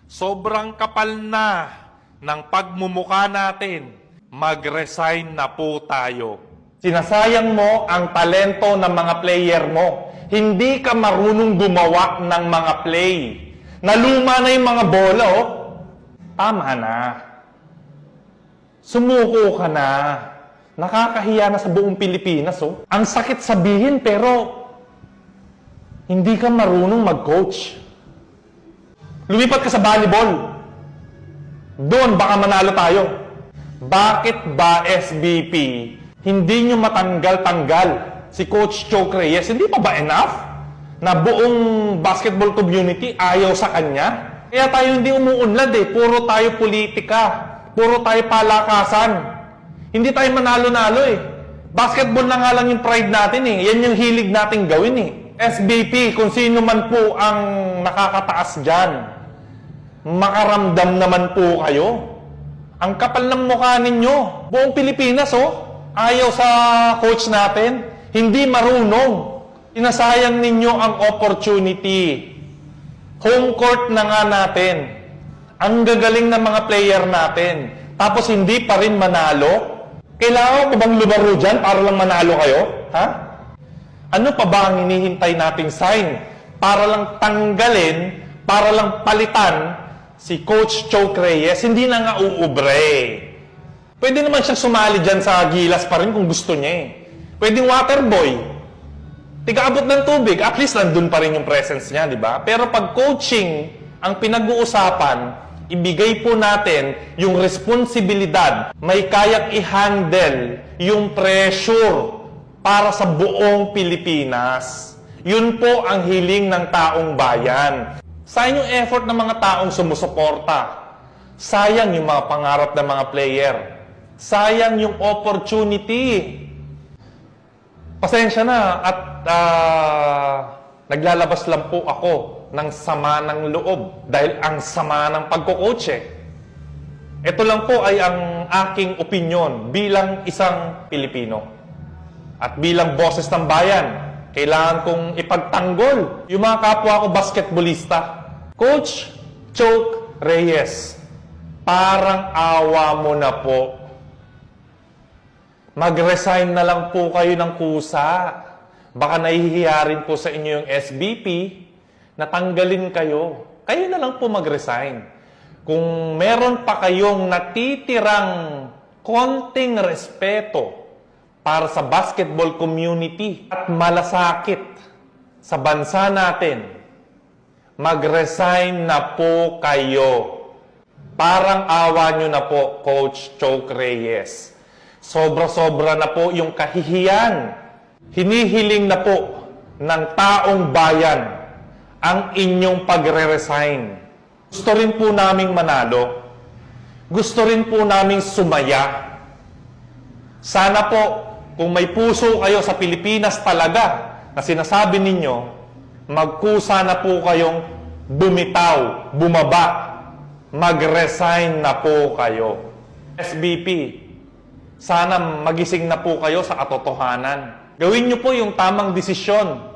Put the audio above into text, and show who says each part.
Speaker 1: Sobrang kapal na ng pagmumukha natin. Mag-resign na po tayo.
Speaker 2: Sinasayang mo ang talento ng mga player mo. Hindi ka marunong gumawa ng mga play. Naluma na yung mga bola, oh. Tama na. Sumuko ka na. Nakakahiya na sa buong Pilipinas, oh. Ang sakit sabihin, pero hindi ka marunong mag-coach. Lumipat ka sa volleyball. Doon, baka manalo tayo. Bakit ba, SBP, hindi nyo matanggal-tanggal si Coach Choke Reyes? Hindi pa ba enough na buong basketball community ayaw sa kanya? Kaya tayo hindi umuunlad eh. Puro tayo politika. Puro tayo palakasan. Hindi tayo manalo-nalo eh. Basketball na nga lang yung pride natin eh. Yan yung hilig nating gawin eh. SBP, kung sino man po ang nakakataas dyan, makaramdam naman po kayo. Ang kapal ng mukha ninyo. Buong Pilipinas, oh. Ayaw sa coach natin. Hindi marunong. Inasayang ninyo ang opportunity. Home court na nga natin. Ang gagaling ng mga player natin. Tapos hindi pa rin manalo. Kailangan ko bang lumaro dyan para lang manalo kayo? Ha? Ano pa ba ang hinihintay nating sign? Para lang tanggalin, para lang palitan si Coach Choke Reyes, hindi na nga uubre. Pwede naman siyang sumali dyan sa Gilas pa rin kung gusto niya eh. Pwedeng water boy. Tiga-abot ng tubig, at least nandun pa rin yung presence niya, di ba? Pero pag coaching ang pinag-uusapan, ibigay po natin yung responsibilidad, may kayang i-handle yung pressure para sa buong Pilipinas. Yun po ang hiling ng taong bayan. Sayang yung effort ng mga taong sumusuporta. Sayang yung mga pangarap ng mga player. Sayang yung opportunity. Pasensya na at naglalabas lang po ako ng sama ng loob dahil ang sama ng pagko-coach eh. Ito lang po ay ang aking opinyon bilang isang Pilipino. At bilang boses ng bayan, kailangan kong ipagtanggol yung mga kapwa ko basketballista. Coach Choke Reyes, parang awa mo na po. Mag-resign na lang po kayo ng kusa. Baka nahihiya rin po sa inyo yung SBP na tanggalin kayo. Kayo na lang po mag-resign. Kung meron pa kayong natitirang konting respeto para sa basketball community at malasakit sa bansa natin, mag-resign na po kayo. Parang awa nyo na po, Coach Choke Reyes. Sobra-sobra na po yung kahihiyan. Hinihiling na po ng taong bayan ang inyong pagre-resign. Gusto rin po naming manalo. Gusto rin po naming sumaya. Sana po, kung may puso kayo sa Pilipinas talaga na sinasabi ninyo, magkusa na po kayong bumitaw, bumaba, mag-resign na po kayo. SBP, sana magising na po kayo sa katotohanan. Gawin niyo po yung tamang desisyon.